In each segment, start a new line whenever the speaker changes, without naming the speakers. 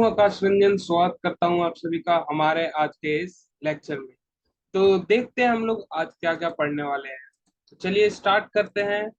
आकाश रंजन स्वागत करता हूं आप सभी का हमारे आज के इस लेक्चर में। तो देखते हैं हम लोग आज क्या क्या पढ़ने वाले हैं। तो चलिए स्टार्ट करते हैं।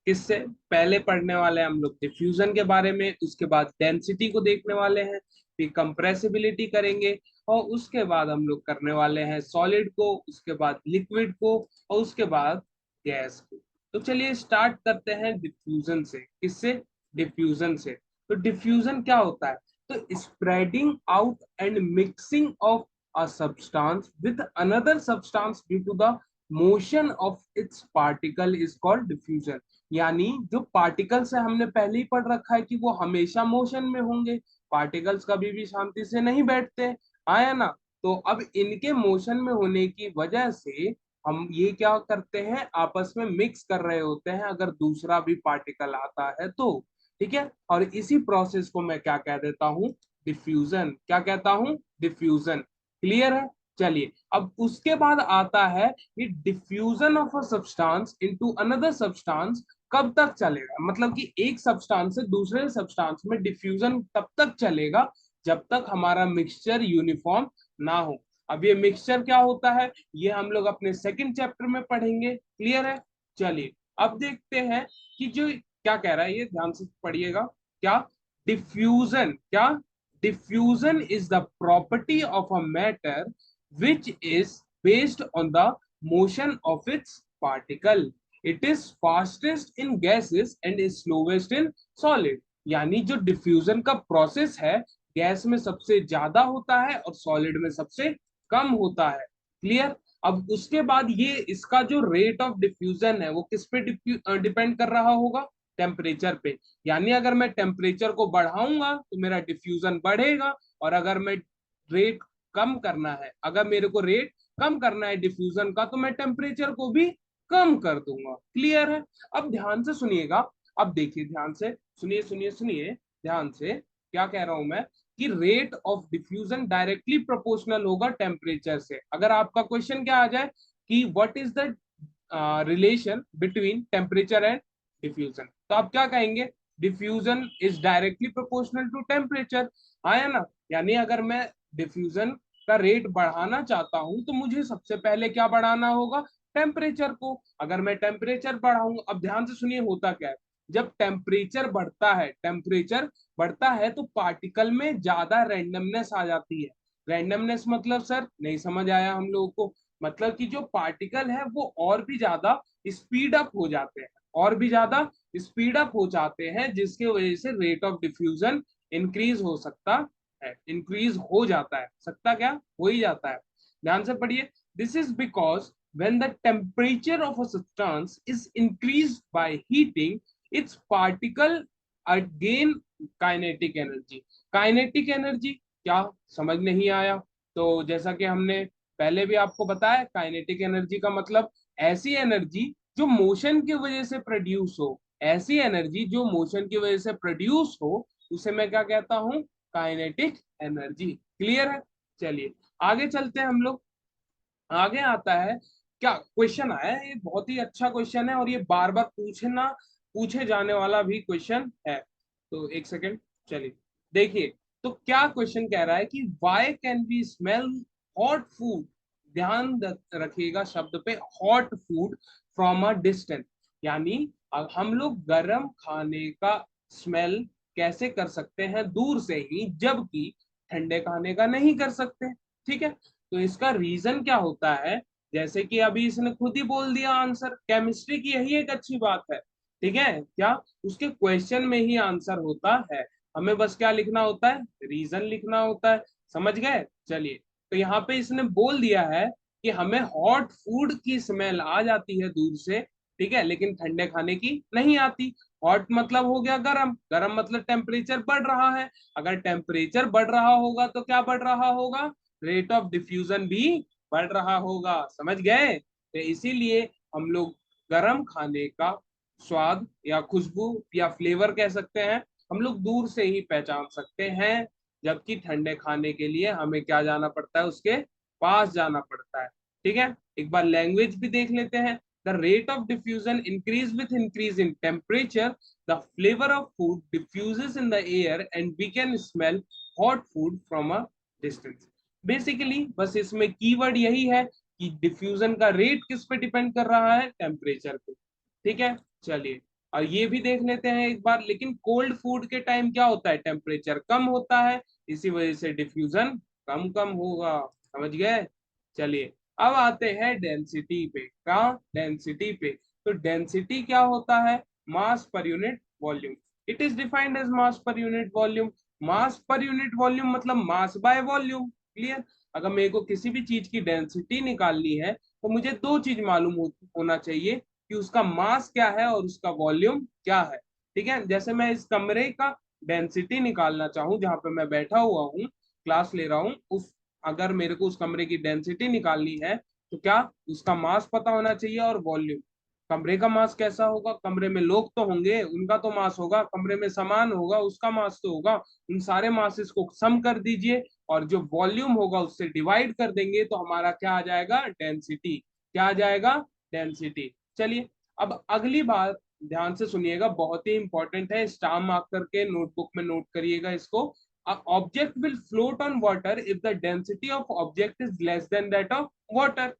किससे पहले पढ़ने वाले हैं हम लोग डिफ्यूजन के बारे में, उसके बाद डेंसिटी को देखने वाले हैं, फिर कंप्रेसिबिलिटी करेंगे, और उसके बाद हम लोग करने वाले हैं सॉलिड को, उसके बाद लिक्विड को, और उसके बाद गैस को। तो चलिए स्टार्ट करते हैं डिफ्यूजन से। किससे? डिफ्यूजन से। तो डिफ्यूजन क्या होता है? तो spreading out and mixing of a substance with another substance due to the motion of its particle is called diffusion। यानी जो पार्टिकल्स है हमने पहले ही पढ़ रखा है कि वो हमेशा मोशन में होंगे, पार्टिकल्स कभी भी शांति से नहीं बैठते, आया ना। तो अब इनके मोशन में होने की वजह से हम ये क्या करते हैं, आपस में मिक्स कर रहे होते हैं अगर दूसरा भी पार्टिकल आता है तो। ठीक है, और इसी प्रोसेस को मैं क्या कह देता हूँ? डिफ्यूजन। क्या कहता हूँ? डिफ्यूजन। क्लियर है? चलिए अब उसके बाद आता है कि diffusion of a substance into another substance कब तक चलेगा, मतलब कि एक सब्सटेंस से दूसरे सब्सटेंस में डिफ्यूजन तब तक चलेगा जब तक हमारा मिक्सचर यूनिफॉर्म ना हो। अब ये मिक्सचर क्या होता है ये हम लोग अपने सेकंड चैप्टर में पढ़ेंगे। क्लियर है? चलिए अब देखते हैं कि जो क्या कह रहा है, ये ध्यान से पढ़िएगा। क्या? डिफ्यूजन। क्या? diffusion is the property of a matter which is based on the motion of its particle. It is fastest in gases and is slowest in solid। यानी जो डिफ्यूजन का प्रोसेस है गैस में सबसे ज्यादा होता है और सॉलिड में सबसे कम होता है। क्लियर? अब उसके बाद ये इसका जो रेट ऑफ डिफ्यूजन है वो किस पे डिपेंड कर रहा होगा? टेम्परेचर पे। यानी अगर मैं टेम्परेचर को बढ़ाऊंगा तो मेरा डिफ्यूजन बढ़ेगा, और अगर मैं रेट कम करना है, अगर मेरे को रेट कम करना है डिफ्यूजन का, तो मैं टेम्परेचर को भी कम कर दूंगा। क्लियर है? अब ध्यान से सुनिएगा। अब देखिए ध्यान से सुनिए, सुनिए सुनिए ध्यान से। क्या कह रहा हूं मैं कि rate of diffusion directly proportional होगा टेम्परेचर से। अगर आपका क्वेश्चन क्या आ जाए कि what is the relation between temperature and diffusion, तो आप क्या कहेंगे? Diffusion is directly proportional to temperature. आया ना। यानी अगर मैं डिफ्यूजन का रेट बढ़ाना चाहता हूं तो मुझे सबसे पहले क्या बढ़ाना होगा? टेम्परेचर को। अगर मैं टेम्परेचर बढ़ाऊंगा, अब ध्यान से सुनिए होता क्या है। जब टेम्परेचर बढ़ता है, टेम्परेचर बढ़ता है तो पार्टिकल में ज्यादा रैंडमनेस आ जाती है। रैंडमनेस मतलब सर नहीं समझ आया हम लोगों को? मतलब कि जो पार्टिकल है वो और भी ज्यादा स्पीड अप हो जाते हैं, और भी ज्यादा स्पीड अप हो जाते हैं, जिसके वजह से रेट ऑफ डिफ्यूजन इंक्रीज हो सकता है, इंक्रीज हो जाता है, सकता क्या हो ही जाता है। ध्यान से पढ़िए। This is because when the temperature of a substance is increased by heating its particle again kinetic energy। Kinetic energy क्या समझ नहीं आया? तो जैसा कि हमने पहले भी आपको बताया, काइनेटिक एनर्जी का मतलब ऐसी एनर्जी जो मोशन की वजह से प्रोड्यूस हो। ऐसी एनर्जी जो मोशन की वजह से प्रोड्यूस हो उसे मैं क्या कहता हूं? Kinetic energy. क्लियर है? चलिए आगे चलते हैं हम लोग। आगे आता है, क्या क्वेश्चन आया है, ये बहुत ही अच्छा क्वेश्चन है और ये बार बार पूछे जाने वाला भी क्वेश्चन है। तो एक सेकेंड, चलिए देखिए। तो क्या क्वेश्चन कह रहा है कि why can we smell hot food. ध्यान रखिएगा शब्द पे, hot food from a distance. यानी हम लोग गर्म खाने का स्मेल कैसे कर सकते हैं दूर से ही, जबकि ठंडे खाने का नहीं कर सकते। ठीक है, तो इसका रीजन क्या होता है? जैसे कि अभी इसने खुद ही बोल दिया आंसर, केमिस्ट्री की यही एक अच्छी बात है। ठीक है, क्या उसके क्वेश्चन में ही आंसर होता है। हमें बस क्या लिखना होता है? रीजन लिखना होता है। समझ गए? चलिए, तो यहाँ पे इसने बोल दिया है कि हमें हॉट फूड की स्मेल आ जाती है दूर से, ठीक है, लेकिन ठंडे खाने की नहीं आती। हॉट मतलब हो गया गरम, गरम मतलब टेम्परेचर बढ़ रहा है। अगर टेम्परेचर बढ़ रहा होगा तो क्या बढ़ रहा होगा? रेट ऑफ डिफ्यूजन भी बढ़ रहा होगा। समझ गए? तो इसीलिए हम लोग गरम खाने का स्वाद या खुशबू या फ्लेवर कह सकते हैं, हम लोग दूर से ही पहचान सकते हैं, जबकि ठंडे खाने के लिए हमें क्या जाना पड़ता है? उसके पास जाना पड़ता है। ठीक है, एक बार लैंग्वेज भी देख लेते हैं। The rate of diffusion increase with increase in temperature, the flavour of food diffuses in the air and we can smell hot food from a distance. Basically बस इसमें कीवर्ड यही है कि डिफ्यूजन का रेट किस पे डिपेंड कर रहा है, टेम्परेचर पे। ठीक है, चलिए और ये भी देख लेते हैं एक बार। लेकिन कोल्ड फूड के टाइम क्या होता है, टेम्परेचर कम होता है, इसी वजह से डिफ्यूजन कम कम होगा। समझ गए? चलिए अब आते हैं डेंसिटी पे। कहाँ, डेंसिटी पे। तो डेंसिटी क्या होता है, mass per unit volume. It is defined as mass per unit volume. Mass per unit volume मतलब मास बाय वॉल्यूम। क्लियर? अगर मेरे को किसी भी चीज की डेंसिटी निकालनी है तो मुझे दो चीज मालूम होना चाहिए कि उसका मास क्या है और उसका वॉल्यूम क्या है। ठीक है, जैसे मैं इस कमरे का डेंसिटी निकालना चाहूँ, जहां पे मैं बैठा हुआ हूँ, क्लास ले रहा हूँ, उस अगर मेरे को उस कमरे की डेंसिटी निकालनी है तो क्या, उसका मास पता होना चाहिए और वॉल्यूम। कमरे का मास कैसा होगा, कमरे में लोग तो होंगे, उनका तो मास होगा, कमरे में सामान होगा, उसका मास तो होगा। उन सारे मासेस को सम कर दीजिए और जो वॉल्यूम होगा उससे डिवाइड कर देंगे तो हमारा क्या आ जाएगा, डेंसिटी। क्या आ जाएगा, डेंसिटी। चलिए अब अगली बात ध्यान से सुनिएगा, बहुत ही इंपॉर्टेंट है, स्टार मार्क करके नोटबुक में नोट करिएगा इसको। Object will float on water if the density of object is less than that of water.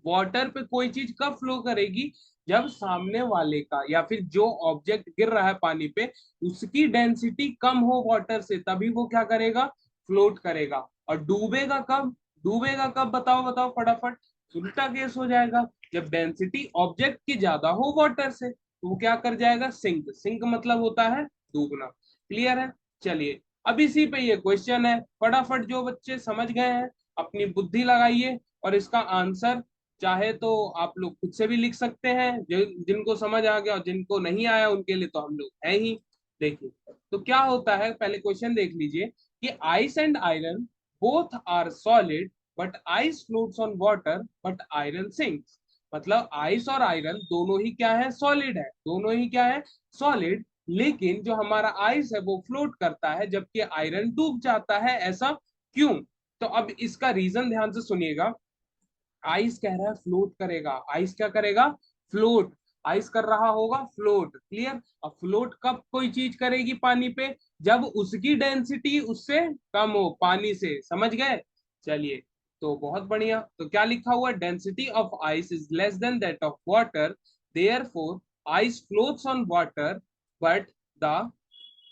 Water पे कोई चीज कब फ्लो करेगी, जब सामने वाले का या फिर जो ऑब्जेक्ट गिर रहा है पानी पे उसकी डेंसिटी कम हो वाटर से, तभी वो क्या करेगा, फ्लोट करेगा। और डूबेगा कब, डूबेगा कब, बताओ बताओ फटाफट। उल्टा केस हो जाएगा, जब डेंसिटी ऑब्जेक्ट की ज्यादा हो वाटर से तो वो क्या कर जाएगा, सिंक। सिंक मतलब होता है डूबना। क्लियर है? चलिए अब इसी पे ये क्वेश्चन है, फटाफट जो बच्चे समझ गए हैं अपनी बुद्धि लगाइए और इसका आंसर चाहे तो आप लोग खुद से भी लिख सकते हैं, जिनको समझ आ गया और जिनको नहीं आया उनके लिए तो हम लोग हैं ही। देखिए तो क्या होता है, पहले क्वेश्चन देख लीजिए कि ice and iron both are solid but ice floats on water but iron sinks. मतलब आइस और आयरन दोनों ही क्या है, सॉलिड है, दोनों ही क्या है, सॉलिड। लेकिन जो हमारा आइस है वो फ्लोट करता है जबकि आयरन डूब जाता है, ऐसा क्यों? तो अब इसका रीजन ध्यान से सुनिएगा। आइस कह रहा है फ्लोट करेगा, आइस क्या करेगा, फ्लोट। आइस कर रहा होगा फ्लोट। क्लियर? अब फ्लोट कब कोई चीज करेगी पानी पे, जब उसकी डेंसिटी उससे कम हो, पानी से। समझ गए? चलिए तो बहुत बढ़िया। तो क्या लिखा हुआ है, density of ice is less than that of water, therefore ice floats on water but the,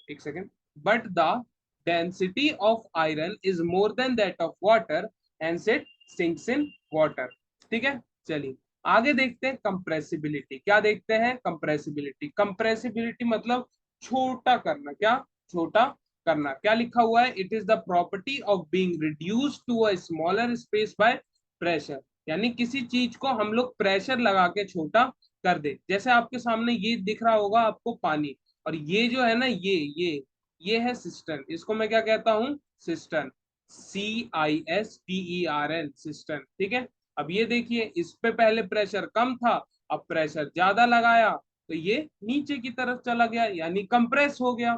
एक second, but the density of iron is more than that of water and it sinks in water. ठीक है, चलिए आगे देखते हैं compressibility. क्या देखते हैं, कंप्रेसिबिलिटी। कंप्रेसिबिलिटी मतलब छोटा करना। क्या, छोटा करना। क्या लिखा हुआ है, it is the property of being reduce to a smaller space by pressure. यानी किसी चीज को हम लोग प्रेशर लगा के छोटा कर दे। जैसे आपके सामने ये दिख रहा होगा आपको पानी, और ये जो है ना, ये है सिस्टर्न। इसको मैं क्या कहता हूँ, सिस्टर्न। CISTERN, cistern. ठीक है, अब ये देखिए इस पे पहले प्रेशर कम था, अब प्रेशर ज्यादा लगाया तो ये नीचे की तरफ चला गया, यानी कंप्रेस हो गया।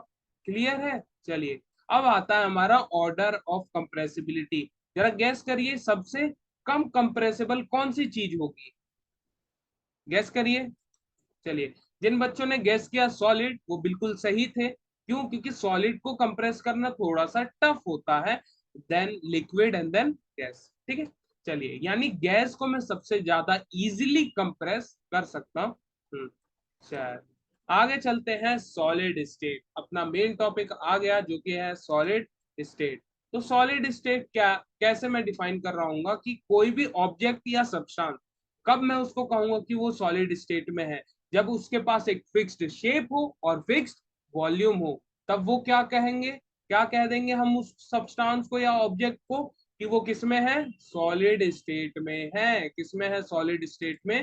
क्लियर है? चलिए अब आता है हमारा ऑर्डर ऑफ कंप्रेसिबिलिटी। जरा गैस करिए सबसे कम कंप्रेसिबल कौन सी चीज होगी, गैस करिए। चलिए जिन बच्चों ने गैस किया सॉलिड, वो बिल्कुल सही थे। क्यों? क्योंकि सॉलिड को कंप्रेस करना थोड़ा सा टफ होता है then liquid and then gas. ठीक है, चलिए यानी गैस को मैं सबसे ज्यादा इजीली कंप्रेस कर सकता हूँ। चल आगे चलते हैं, सॉलिड स्टेट। अपना मेन टॉपिक आ गया जो कि है सॉलिड स्टेट। तो सॉलिड स्टेट क्या, कैसे मैं डिफाइन कर रहा हूँ कि कोई भी ऑब्जेक्ट या सब्सटेंस, कब मैं उसको कहूंगा कि वो सॉलिड स्टेट में है, जब उसके पास एक फिक्स्ड शेप हो और फिक्स्ड वॉल्यूम हो। तब वो क्या कहेंगे, क्या कह देंगे हम उस सब्सटेंस को या ऑब्जेक्ट को कि वो किसमें है, सॉलिड स्टेट में है। किसमें है, सॉलिड स्टेट में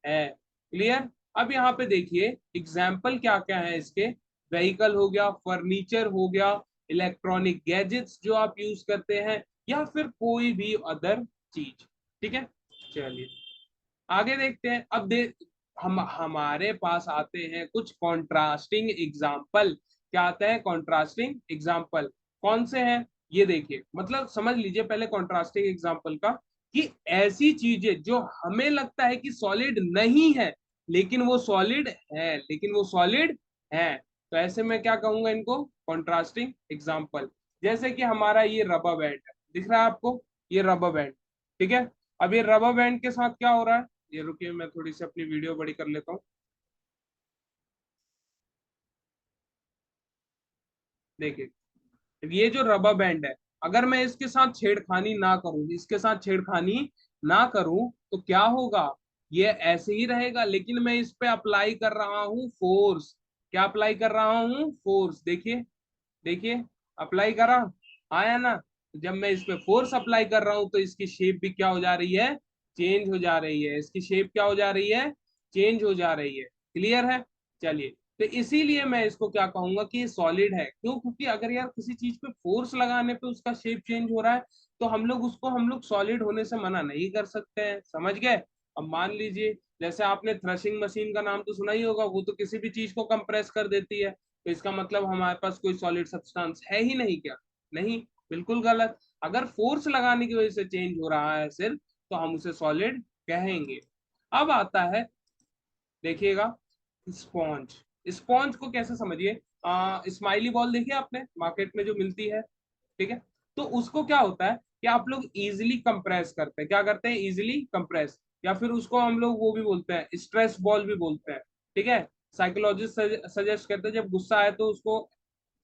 है। क्लियर? अब यहाँ पे देखिए एग्जाम्पल क्या क्या है इसके। व्हीकल हो गया, फर्नीचर हो गया, इलेक्ट्रॉनिक गैजेट्स जो आप यूज करते हैं, या फिर कोई भी अदर चीज। ठीक है, चलिए आगे देखते हैं। अब हम हमारे पास आते हैं कुछ कॉन्ट्रास्टिंग एग्जाम्पल। क्या आता है, कॉन्ट्रास्टिंग एग्जाम्पल। कौन से हैं, ये देखिए। मतलब समझ लीजिए पहले कॉन्ट्रास्टिंग एग्जाम्पल का, कि ऐसी चीजें जो हमें लगता है कि सॉलिड नहीं है लेकिन वो सॉलिड है, लेकिन वो सॉलिड है। तो ऐसे में क्या कहूंगा इनको, कॉन्ट्रास्टिंग एग्जाम्पल। जैसे कि हमारा ये रबर बैंड है, दिख रहा है आपको, ये रबर बैंड, ठीक है। अब ये रबर बैंड के साथ क्या हो रहा है, ये रुकिए मैं थोड़ी सी अपनी वीडियो बड़ी कर लेता हूँ। देखिए, ये जो रबर बैंड है, अगर मैं इसके साथ छेड़खानी ना करूं, इसके साथ छेड़खानी ना करूं, तो क्या होगा, ये ऐसे ही रहेगा। लेकिन मैं इस पे अप्लाई कर रहा हूं फोर्स, क्या अप्लाई कर रहा हूं, फोर्स, देखिए, देखिए, अप्लाई करा, आया ना। तो जब मैं इस पे फोर्स अप्लाई कर रहा हूं तो इसकी शेप भी क्या हो जा रही है, चेंज हो जा रही है, इसकी शेप क्या हो जा रही है, चेंज हो जा रही है। क्लियर है। चलिए, तो इसीलिए मैं इसको क्या कहूंगा कि ये सॉलिड है। क्यों, क्योंकि अगर यार किसी चीज पे फोर्स लगाने पे उसका शेप चेंज हो रहा है, तो हम लोग सॉलिड होने से मना नहीं कर सकते हैं, समझ गए। अब मान लीजिए, जैसे आपने थ्रेशिंग मशीन का नाम तो सुना ही होगा, वो तो किसी भी चीज को कंप्रेस कर देती है। तो इसका मतलब हमारे पास कोई सॉलिड सब्सटेंस है ही नहीं क्या, नहीं, बिल्कुल गलत। अगर फोर्स लगाने की वजह से चेंज हो रहा है सिर्फ, तो हम उसे सॉलिड कहेंगे। अब आता है, देखिएगा, स्पॉन्ज। स्पॉन्ज को कैसे समझिए, स्माइली बॉल देखिए आपने मार्केट में जो मिलती है, ठीक है। तो उसको क्या होता है कि आप लोग इजीली कंप्रेस करते हैं, क्या करते हैं, इजीली कंप्रेस, या फिर उसको हम लोग वो भी बोलते हैं, स्ट्रेस बॉल भी बोलते हैं, ठीक है। साइकोलॉजिस्ट सजेस्ट करते हैं जब गुस्सा आए तो उसको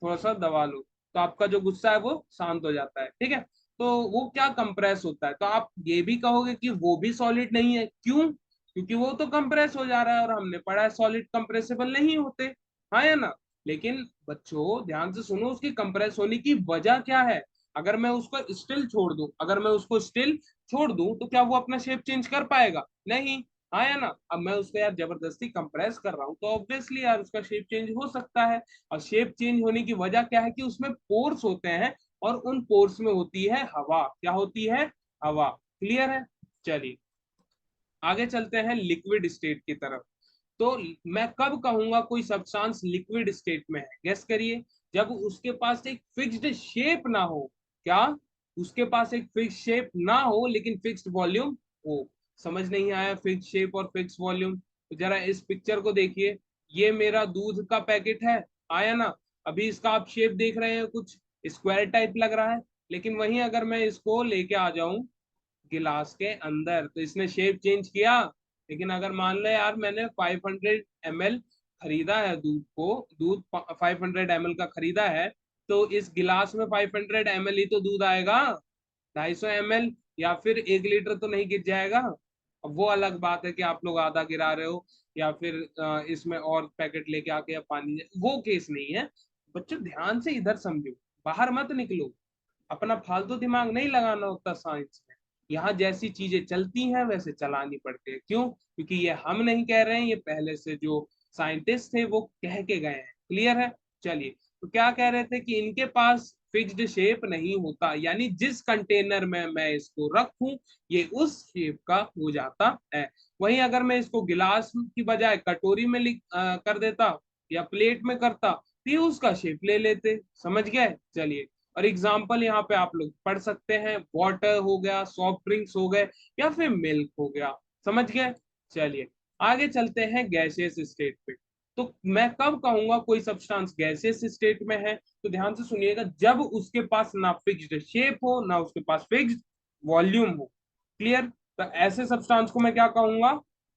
थोड़ा सा दबा लो, तो आपका जो गुस्सा है वो शांत हो जाता है, ठीक है। तो वो क्या कंप्रेस होता है, तो आप ये भी कहोगे कि वो भी सॉलिड नहीं है, क्यों, क्योंकि वो तो कंप्रेस हो जा रहा है और हमने पढ़ा है सॉलिड कंप्रेसिबल नहीं होते, हाँ या ना। लेकिन बच्चों ध्यान से सुनो, उसकी कंप्रेस होने की वजह क्या है। अगर मैं उसको स्टिल छोड़ दूं, अगर मैं उसको स्टिल छोड़ दूं, तो क्या वो अपना शेप चेंज कर पाएगा, नहीं, हाँ या ना। अब मैं उसको यार जबरदस्ती कंप्रेस कर रहा हूँ, तो ऑब्वियसली यार उसका शेप चेंज हो सकता है। और शेप चेंज होने की वजह क्या है कि उसमें पोर्स होते हैं, और उन पोर्स में होती है हवा, क्या होती है, हवा। क्लियर है। चलिए, आगे चलते हैं लिक्विड स्टेट की तरफ। तो मैं कब कहूंगा कोई सब्सटेंस लिक्विड स्टेट में है, गेस करिए। जब उसके पास एक फिक्स्ड शेप ना हो, क्या, उसके पास एक फिक्स शेप ना हो लेकिन फिक्स्ड वॉल्यूम हो। समझ नहीं आया, फिक्स शेप और फिक्स वॉल्यूम, तो जरा इस पिक्चर को देखिए। ये मेरा दूध का पैकेट है, आया ना। अभी इसका आप शेप देख रहे हैं, कुछ स्क्वायर टाइप लग रहा है। लेकिन वहीं अगर मैं इसको लेके आ जाऊं गिलास के अंदर, तो इसने शेप चेंज किया। लेकिन अगर मान ले यार मैंने 500 ml खरीदा है दूध को, दूध 500 ml का खरीदा है, तो इस गिलास में 500 ml ही तो दूध आएगा, 250 ml या फिर 1 लीटर तो नहीं गिर जाएगा। अब वो अलग बात है कि आप लोग आधा गिरा रहे हो, या फिर इसमें और पैकेट लेके आके या पानी, वो केस नहीं है। बच्चों ध्यान से इधर समझो, बाहर मत निकलो, अपना फालतू दिमाग नहीं लगाना होता साइंस में। यहाँ जैसी चीजें चलती हैं वैसे चलानी पड़ती है, क्यों, क्योंकि ये हम नहीं कह रहे हैं, ये पहले से जो साइंटिस्ट थे वो कह के गए हैं। क्लियर है। चलिए, तो क्या कह रहे थे कि इनके पास फिक्स्ड शेप नहीं होता, यानी जिस कंटेनर में मैं इसको रखूं ये उस शेप का हो जाता है। वहीं अगर मैं इसको गिलास की बजाय कटोरी में कर देता, या प्लेट में करता, तो ये उसका शेप ले लेते, समझ गए। चलिए, और एग्जाम्पल यहाँ पे आप लोग पढ़ सकते हैं, वाटर हो गया, सॉफ्ट ड्रिंक्स हो गए, या फिर मिल्क हो गया, समझ गए। चलिए, आगे चलते हैं गैसियस स्टेट पे। तो मैं कब कहूंगा कोई सब्सटेंस गैसियस स्टेट में है, तो ध्यान से सुनिएगा, जब उसके पास ना फिक्स्ड शेप हो ना उसके पास फिक्स्ड वॉल्यूम हो। क्लियर। तो ऐसे सब्सटेंस को मैं क्या कहूंगा,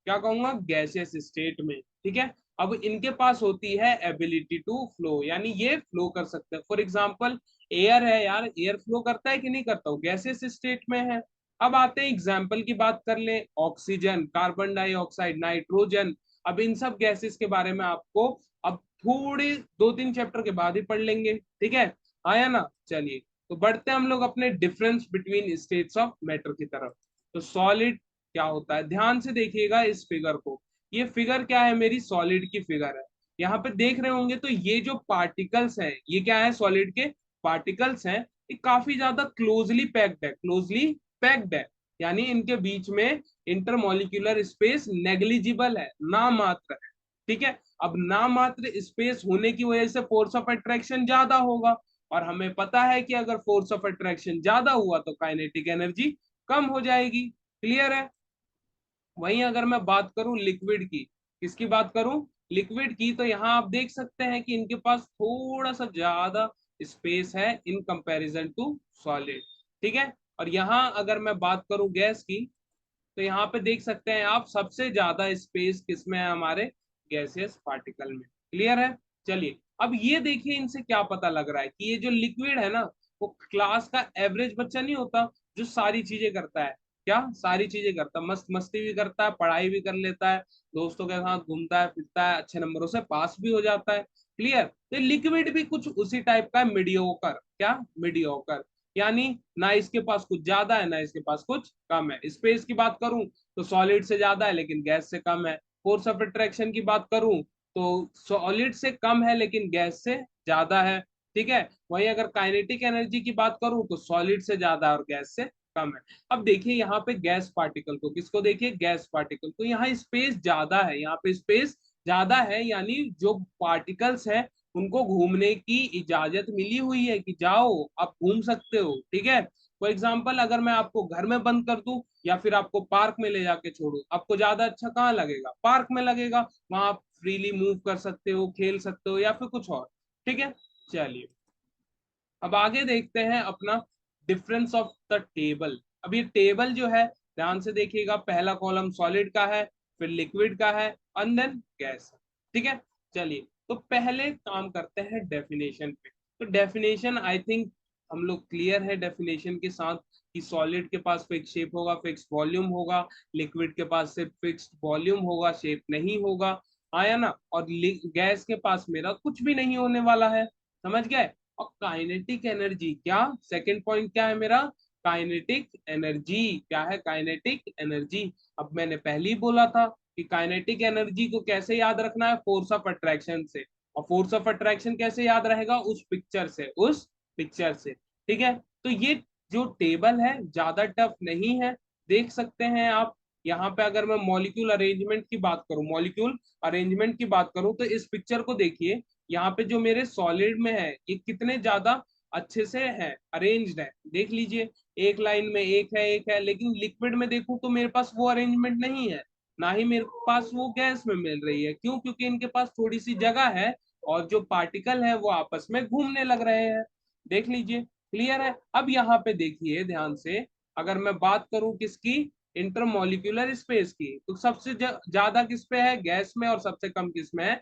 क्या कहूंगा, गैसियस स्टेट में, ठीक है। अब इनके पास होती है एबिलिटी टू फ्लो, यानी ये फ्लो कर सकते हैं। फॉर एग्जाम्पल, एयर है यार, एयर फ्लो करता है कि नहीं करता, गैसेस स्टेट में है। अब आते हैं एग्जाम्पल की बात कर ले, ऑक्सीजन, कार्बन डाइऑक्साइड, नाइट्रोजन। अब इन सब गैसेस के बारे में आपको अब थोड़े 2-3 चैप्टर के बाद ही पढ़ लेंगे, ठीक है, आया ना। चलिए, तो बढ़ते हैं हम लोग अपने difference between states of matter की तरफ। तो सॉलिड क्या होता है, ध्यान से देखिएगा इस फिगर को। ये फिगर क्या है, मेरी सॉलिड की फिगर है। यहाँ पे देख रहे होंगे, तो ये जो पार्टिकल्स हैं ये क्या है, सॉलिड के पार्टिकल्स हैं। ये काफी ज्यादा क्लोजली पैक्ड है, क्लोजली पैक्ड है, यानी इनके बीच में इंटरमोलिक्यूलर स्पेस नेग्लिजिबल है, नामात्र है, ठीक है। अब नामात्र स्पेस होने की वजह से फोर्स ऑफ अट्रैक्शन ज्यादा होगा, और हमें पता है कि अगर फोर्स ऑफ अट्रैक्शन ज्यादा हुआ तो काइनेटिक एनर्जी कम हो जाएगी। क्लियर है। वहीं अगर मैं बात करूं लिक्विड की, किसकी बात करूं, लिक्विड की, तो यहाँ आप देख सकते हैं कि इनके पास थोड़ा सा ज्यादा स्पेस है इन कंपैरिजन टू सॉलिड। ठीक है, और यहाँ अगर मैं बात करूं गैस की, तो यहाँ पे देख सकते हैं आप सबसे ज्यादा स्पेस किसमें है, हमारे गैसियस पार्टिकल में। क्लियर है। चलिए अब ये देखिए इनसे क्या पता लग रहा है कि ये जो लिक्विड है ना, वो क्लास का एवरेज बच्चा नहीं होता जो सारी चीजें करता है। क्या सारी चीजें करता है, मस्त मस्ती भी करता है, पढ़ाई भी कर लेता है, दोस्तों के साथ घूमता है फिरता है, अच्छे नंबरों से पास भी हो जाता है। क्लियर। तो लिक्विड भी कुछ उसी टाइप का मीडियोकर, क्या मीडियोकर, यानी ना इसके पास कुछ ज्यादा है ना इसके पास कुछ कम है। स्पेस की बात करूं तो सॉलिड से ज्यादा है लेकिन गैस से कम है। फोर्स ऑफ अट्रैक्शन की बात करूं तो सॉलिड से कम है लेकिन गैस से ज्यादा है। ठीक है। वहीं अगर काइनेटिक एनर्जी की बात करूं तो सॉलिड से ज्यादा और गैस से कम है। अब देखिए यहाँ पे गैस पार्टिकल को, किसको देखिए गैस पार्टिकल को, यहाँ स्पेस ज्यादा है, यहाँ पे स्पेस ज्यादा है, यानी जो पार्टिकल्स है उनको घूमने की इजाजत मिली हुई है कि जाओ आप घूम सकते हो। ठीक है। फॉर एग्जाम्पल अगर मैं आपको घर में बंद कर दूं या फिर आपको पार्क में ले जाके छोड़ू, आपको ज्यादा अच्छा कहाँ लगेगा, पार्क में लगेगा। वहां आप फ्रीली मूव कर सकते हो, खेल सकते हो या फिर कुछ और। ठीक है। चलिए अब आगे देखते हैं अपना डिफरेंस ऑफ द टेबल। अब ये टेबल जो है ध्यान से देखिएगा, पहला कॉलम सॉलिड का है, फिर लिक्विड का है, एंड देन गैस। ठीक है। चलिए तो पहले काम करते हैं डेफिनेशन पे। तो डेफिनेशन आई थिंक हम लोग क्लियर है डेफिनेशन के साथ कि सॉलिड के पास फिक्स शेप होगा, फिक्स वॉल्यूम होगा, लिक्विड के पास सिर्फ फिक्स वॉल्यूम होगा, शेप नहीं होगा। आया ना। और गैस के पास मेरा कुछ भी नहीं होने वाला है। समझ गए। और काइनेटिक एनर्जी, क्या सेकंड पॉइंट क्या है मेरा, काइनेटिक एनर्जी। क्या है काइनेटिक एनर्जी। अब मैंने पहले ही बोला था कि काइनेटिक एनर्जी को कैसे याद रखना है, फोर्स ऑफ अट्रैक्शन से। और फोर्स ऑफ अट्रैक्शन कैसे याद रहेगा, उस पिक्चर से, उस पिक्चर से। ठीक है। तो ये जो टेबल है ज्यादा टफ नहीं है, देख सकते हैं आप। यहाँ पे अगर मैं मॉलिक्यूल अरेंजमेंट की बात करूं, मॉलिक्यूल अरेंजमेंट की बात करूं तो इस पिक्चर को देखिए। यहाँ पे जो मेरे सॉलिड में है ये कितने ज्यादा अच्छे से है, अरेंज्ड है, देख लीजिए। एक लाइन में एक है, लेकिन लिक्विड में देखूं तो मेरे पास वो अरेंजमेंट नहीं है, ना ही मेरे पास वो गैस में मिल रही है। क्यों? क्योंकि इनके पास थोड़ी सी जगह है और जो पार्टिकल है वो आपस में घूमने लग रहे हैं। देख लीजिए। क्लियर है। अब यहाँ पे देखिए ध्यान से, अगर मैं बात करूं किसकी, इंटरमोलिक्यूलर स्पेस की, तो सबसे ज्यादा किस पे है, गैस में, और सबसे कम किस में है,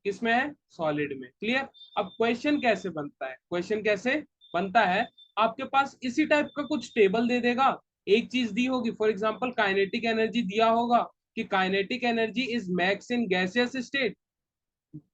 किसमें है, सॉलिड में। क्लियर। अब क्वेश्चन कैसे बनता है, क्वेश्चन कैसे बनता है, आपके पास इसी टाइप का कुछ टेबल दे देगा, एक चीज दी होगी, फॉर एग्जांपल काइनेटिक एनर्जी दिया होगा कि kinetic energy is max in gaseous state,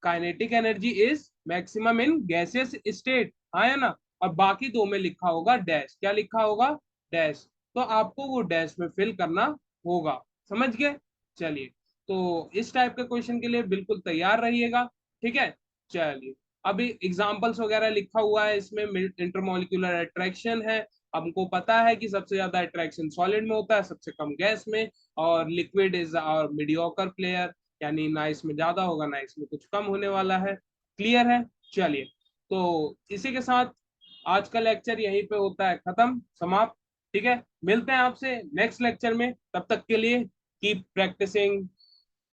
kinetic energy is maximum in gaseous state, हाँ है ना। और बाकी दो में लिखा होगा डैश, क्या लिखा होगा, डैश। तो आपको वो डैश में फिल करना होगा। समझ गए। चलिए तो इस टाइप के क्वेश्चन के लिए बिल्कुल तैयार रहिएगा। ठीक है। चलिए अभी एग्जांपल्स वगैरह लिखा हुआ है इसमें, इंटरमोलिकुलर अट्रैक्शन है। हमको पता है कि सबसे ज्यादा अट्रैक्शन सॉलिड में होता है, सबसे कम गैस में। और लिक्विड इज और मीडियोकर प्लेयर, यानी ना इसमें ज्यादा होगा ना इसमें कुछ कम होने वाला है। क्लियर है। चलिए तो इसी के साथ आज का लेक्चर यहीं पे होता है खत्म, समाप्त। ठीक है। मिलते हैं आपसे नेक्स्ट लेक्चर में, तब तक के लिए कीप प्रैक्टिसिंग।